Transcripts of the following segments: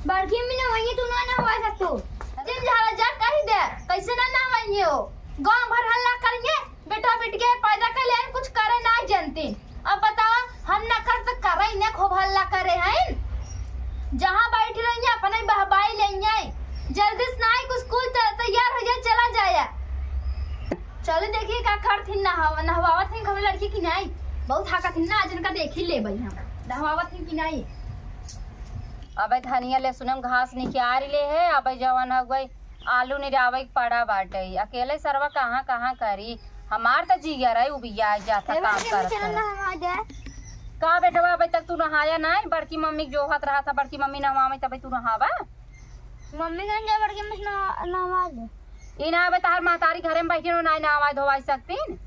बड़की में नहाइए तू ना नहवा सकतो दिन झाला जा कही दे कैसे ना नहाइए हो गांव भर हल्ला करेंगे बेटा बेटी के पैदा कर ले कुछ करे ना जानती अब बताओ हम न कर तो करे न खूब हल्ला करे हैं जहां बैठ रही है अपने बहबाई लेंगे जल्दी से नहीं कुछ स्कूल तैयार हो जाए चला जाए चलो देखिए का करथिन नहवावत थी हम लड़की की नहीं बहुत हाकत ना आज इनका देख ही ले भाई हम नहवावत थी कि नहीं। अबे धनिया ले सुनम घास निकाल ले है अबे जवान हो गई आलू निरावे पड़ा बाटे अकेले सरवा कहाँ कहाँ करी हमार तो जिया रही उबिया जाता काम कर का बेटवा अबे तक तू नहाया नहीं बड़की मम्मी जो हाथ रहा था बड़की मम्मी नहवावे तब तू नहावा मम्मी गंजा बड़की मम्मी नहवा दे इना अबे तार महतारी घरे में बैठी नहीं नहवा धोवा सकतीन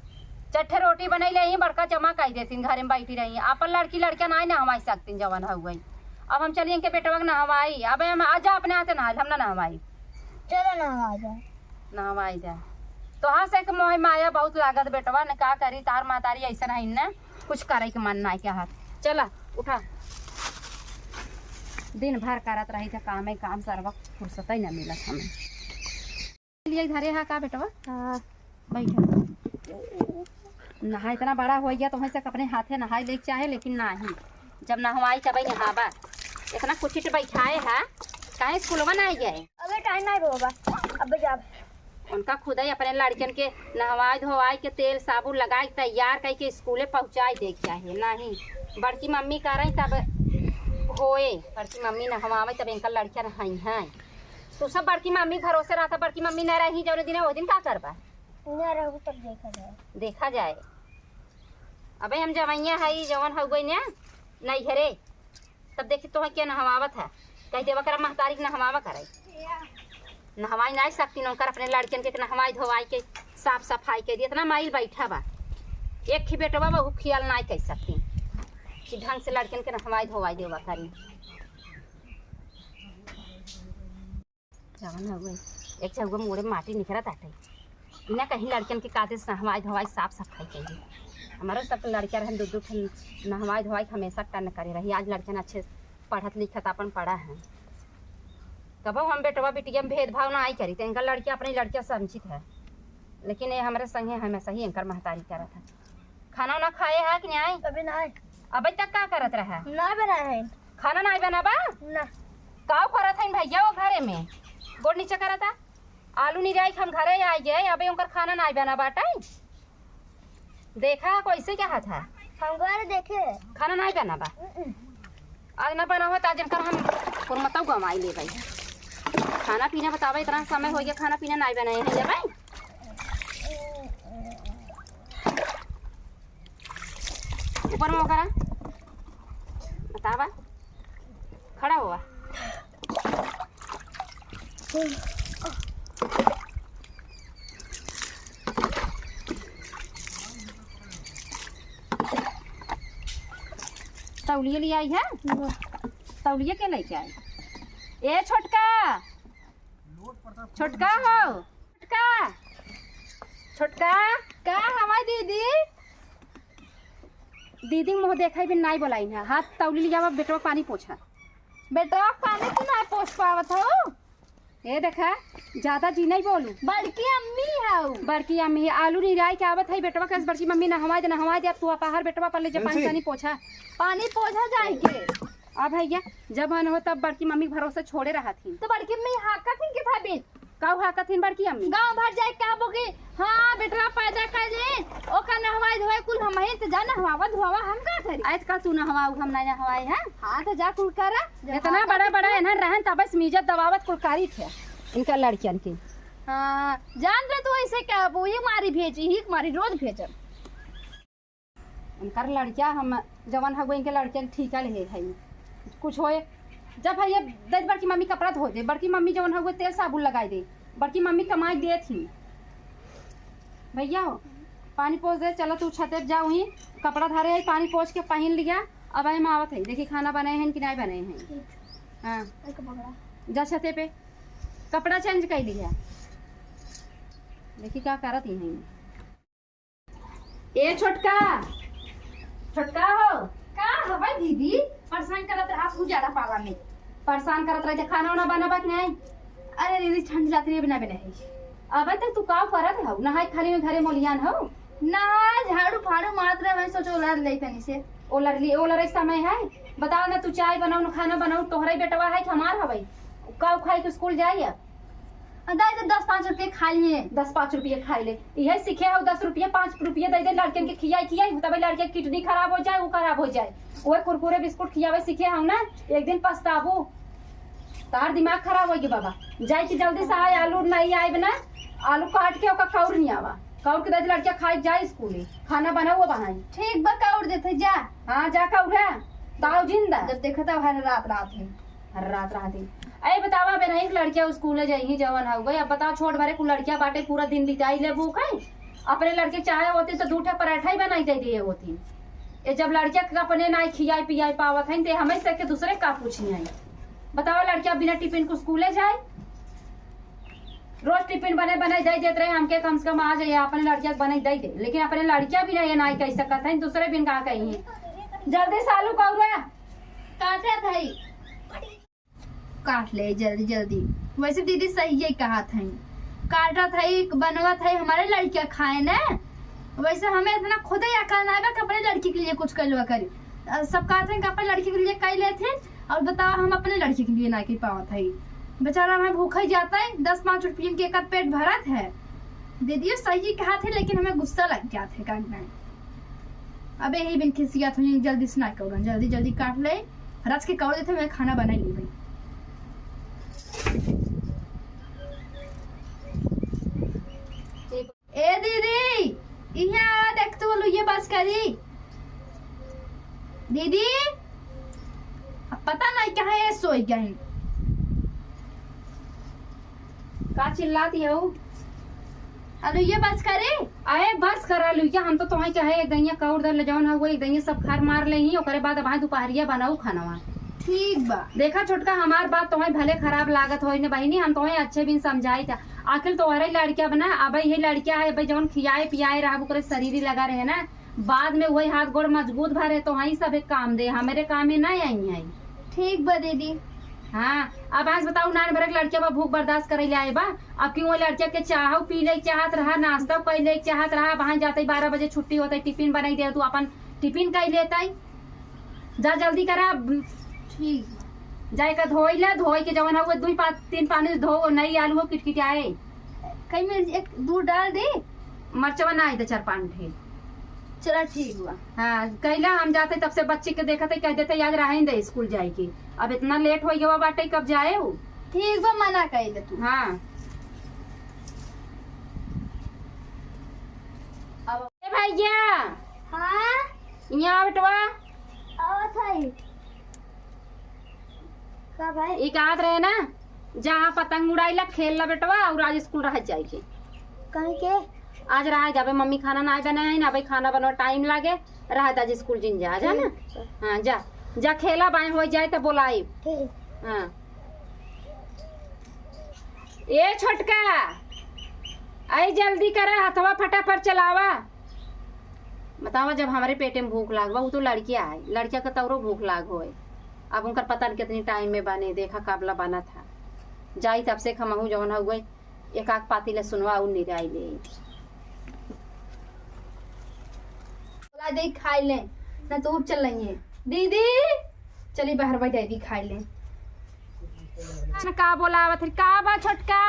चट्ठे रोटी बनई ले बड़का जमा कर देतीन घरे में बैठी रही अपन लड़की लड़किया नहीं नहवा सकतीन जवान हो गई अब हम चलिए इनके बेटवा नहवाई अब हम आजा अपने हाथे नहा हम ना नहवाई चलो नहवा जाए नहवाई जाए तो हाँ से मोह माया बहुत लागत बेटवा ने का करी तार महतारी ऐसा है न कुछ करे के मन ना के हाथ चला उठा दिन भर करत रही था काम सरवा फुर्सत ही न मिला हमें लिए घरे हा का बेटवा हां बैठा नहा इतना बड़ा हो गया तो वहीं से अपने हाथे नहाई ले चाहे लेकिन नहीं जब नहवाई तब नहावा इतना कुछ बैठाए है काहे स्कूलवा नहीं गए अबे टाइम नहीं बाबा अब जा उनका खुद ही अपने लड़कन के नहवाई धोवाई के तेल साबुन लगाए तैयार करके स्कूले पहुँचाए दे चाहे नहीं बड़की मम्मी कर रही तब होए बड़की मम्मी नहवावे तब इनका लड़कियां रही हैं तू सब बड़की मम्मी भरोसे रहा था बड़की मम्मी न रही जो दिन वो दिन का करबा तब देखा जाए अबे हम जवैया है जवन हो गई ना नहीं घरे तब देखी तो क्या नहवावत है कह देवा कर महतारी के नहवावा करे नहवाई नहीं सकती नौकर अपने लड़कियन के नहवाई धोवाई के साफ सफाई के दिए इतना माइल बैठा बा एक ही बेटवा बहु ख्याल नहीं कह सकती कि ढंग से लड़कियन के नहवाई धोवाई देवा करी जवन हो गई एक जगह मोड़े माटी निकला ताटे इना कहीं लड़कियन के काते से नहवाई धोवाई साफ सफाई कही हमारे सब लड़कियां रहन दो नहवाई धोवाई हमेशा टन करे रही आज लड़कियन अच्छे पढ़त लिखत अपन पढ़ा है कबो हम बेटवा बेटिया में भेदभाव ना आई करी तो इनका लड़कियां अपनी लड़कियां समझित है लेकिन ये हमारे संगे हमेशा ही इनकर महतारी करत है खाना ना खाए है कि नहीं अबे नहीं अबे तक का करत रहा ना बनाए हैं खाना नहीं बनाबा ना काव करत है भैया वो घरे में गोड़ नीचे करता आलू नहीं जाए हम घरे आ गए अबे उनकर खाना नहीं बना बाटा देखा कैसे क्या हाथ है हम घर देखे खाना नहीं बना बा आज ना बना हुआ आज इनकर हम पुरमताऊ गवाई ले गई खाना पीना बतावा इतना समय हो गया खाना पीना नहीं बनाए हैं भाई ऊपर में करा बतावा खड़ा हुआ तौलिया ले आई है तौलिया के लेके आई ए छोटका छोटका हो छोटका छोटका का हमारी दीदी दीदी मुँह देखा भी नहीं बोलाई है हाथ तौली लिया बेटवा पानी पोछा बेटवा पानी तो नहीं पोछ पावत हो ये देखा ज्यादा जी नहीं बोलू बड़की अम्मी है बड़की अम्मी आलू नहीं राय के आवत है बेटवा कैसे बड़की मम्मी नहवाई दे तू बाहर बेटवा पर ले जा पानी पोछा जाएंगे अब भैया जब मन हो तब बड़की मम्मी भरोसे छोड़े रहा थी तो बड़की अम्मी हाका थी के था बिन काऊ हाका थी बड़की अम्मी गांव भर जाए का बोगी हां बेटवा पैदा कर ले ओका नहवाई धोए कुल हम ही तो जा नहवावा धोवा हम का करी आज का तू नहवाऊ हम नहीं नहवाए हैं हां तो जा कुल करा इतना बड़ा बड़ा इन्हन रहन तब समीजत दबावत कुलकारी थे इनका लड़कियन की हां जान ले तू ऐसे क्या वो ये मारी भेजी ही मारी रोज भेजब इनकर लड़किया हम जवन हो इनके लड़कियन ठीक है कुछ होए जब भैया दस बड़की मम्मी कपड़ा धो दे बड़की मम्मी जवन हो तेल साबुन लगाई दे बड़की मम्मी कमाई दे थी भैया हो पानी पोछ दे चलो तू छते जाऊ ही कपड़ा धारे है पानी पोछ के पहन लिया अब आई आवत है देखी खाना बनाए हैं कि नहीं बनाए हैं हाँ जा छते पे कपड़ा चेंज कर लिया देखी क्या करत ही ए छोटका छोटका हो का हवा दीदी परेशान करत रात उजाड़ा पाला में परेशान करत रहे खाना वाना बनाबत नहीं। अरे दीदी ठंड जाती है बिना बनाई। अब तक तू का करत हौ नहाय खाली में घरे मोलियान हौ ना झाड़ू फाड़ू मारत रहे, मैं सोचो उलर ले तनी से। ओलर समय है। बताओ ना तू चाय बनाऊ ना खाना बनाऊ तोहरे बेटवा है कि हमार हवै का खाई के स्कूल जाइए। दाई तो 10-5 रुपये खा लिए। 10-5 रुपये खाई ले यही सीखे हो 10 रुपये 5 रुपये दे दे लड़के के खियाई तब लड़के की किडनी खराब हो जाए वो खराब हो जाए। वही कुरकुरे बिस्कुट खियावे सीखे हम ना एक दिन पछताबू तार दिमाग खराब होगी बाबा। जाए कि जल्दी से आए आलू नहीं आए बना आलू काट के ओका कौर नहीं आवा कौर के दे लड़किया खाई जाए स्कूल खाना बनाओ बनाई। ठीक बा कौर देते जा। हाँ जा कौरा ताऊ जिंदा जब देखा था हर रात है हर रात अरे बतावा बे नहीं लड़किया स्कूल जाएगी जवन हो गई। अब बताओ छोट भरे को लड़किया बाटे पूरा दिन बिताई ले भूख है। अपने लड़के चाहे होती तो 2 पराठा ही बनाई दे दिए होती। ये जब लड़किया के अपने ना खियाई पियाई पावत है तो हमें से के दूसरे का पूछी आई। बताओ लड़किया बिना टिफिन को स्कूले जाए रोज टिफिन बने बने दे देते रहे हमके कम से कम आ जाए अपने लड़किया बने दे दे लेकिन अपने लड़किया भी नहीं ना कह सकत है दूसरे बिन का कही जल्दी से आलू कौरा काटे थे काट ले जल्दी जल्दी। वैसे दीदी सही है कहा था काटा था बनवा था हमारे लड़कियां खाए ना। वैसे हमें इतना खुद ही अकल ना आएगा कि अपने लड़की के लिए कुछ कर लो करी। सब कहते हैं कि अपने लड़की के लिए कर लेते और बताओ हम अपने लड़की के लिए ना कर पावा था। बेचारा हमें भूखा ही जाता है 10-5 रुपये के एक पेट भरत है। दीदी सही कहा थे लेकिन हमें गुस्सा लग गया थे काटना। अब यही बिन खिसिया था जल्दी से ना करो जल्दी जल्दी काट ले रच के कौर देते मैं खाना बना ली भाई। ए दीदी यहाँ देख तो बोलो ये बस करी दीदी अब पता नहीं कहाँ है सोई गई का चिल्लाती हो। अरे ये बस करे आए बस करा लुइया हम तो तुम्हें कहे गैया कौर दर ले जाओ ना वो गैया सब खार मार ले ही ओकरे बाद अब दोपहरिया बनाऊ खाना। ठीक बा देखा छोटका हमार बात तुम्हें भले खराब लागत हो बहनी हम तुम्हें अच्छे भी समझाई था आखिर तुम्हारे लड़किया बना अब ये लड़किया है भाई जौन खियाए पियाए रहा ओकरे शरीर लगा रहे ना बाद में वही हाथ गोड़ मजबूत भरे तो वही सब एक काम दे हमारे काम में नहीं आई। ठीक बा दीदी। हाँ अब आज बताओ नान भरक लड़किया बा भूख बर्दाश्त करे आए बा अब क्यों लड़किया के चाहो पी ले चाहत रहा नाश्ता कर ले चाहत रहा वहां जाते 12 बजे छुट्टी होता टिफिन बनाई दे तू अपन टिफिन कर लेता जा जल्दी करा। ठीक जाए का धोई के जवन हुए 2-3 पानी धो नहीं आलू हो किटकिटाए कहीं में एक दूध डाल दे मरचवा ना दे 4-5 ठे। चला ठीक हुआ। हाँ कैला हम जाते तब से बच्चे के देखते कह देते आज रहें दे स्कूल जाए की अब इतना लेट हो गया बाटे कब जाए हो। ठीक बा मना कर दे तू। हाँ अब भैया हाँ यहाँ बेटवा आवत है का भाई एक आत रहे ना जहाँ पतंग उड़ाईला खेल ला बेटवा और आज स्कूल रह जाए के कहीं के आज रहा जाबे मम्मी खाना ना बनाए ना भाई खाना बनवा टाइम लागे रहा आज स्कूल जिन जा जा ना। हाँ जा जा खेला बाएं हो जाए तो बोलाई। ठीक। हाँ ए छोटका आई जल्दी करा हथवा फटाफट चलावा। बतावा जब हमारे पेटे में भूख लाग वो तो लड़किया है लड़किया का तौरो भूख लाग हो अब उनका पता नहीं कितनी टाइम में बने देखा काबला बना था जाई तब से खमहू जवन हुए एक आग पाती ले सुनवा उ निराई ले दे खाई ले ना तो चल रही है दीदी चली बाहर भाई दीदी खाई ले का बोलावत का बा छोटका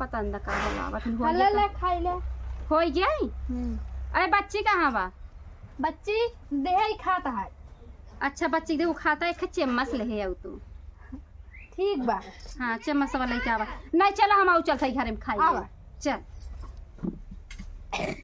पता नहीं का बोलावत ले खाई ले हो गई। अरे बच्ची कहाँ बा बच्ची दे ही खाता है। अच्छा बच्ची दे वो खाता है चम्मच ले है तू ठीक बा। हाँ चम्मच वाला क्या बा नहीं चला हम आऊ चलते घर में खाई आवा। चल।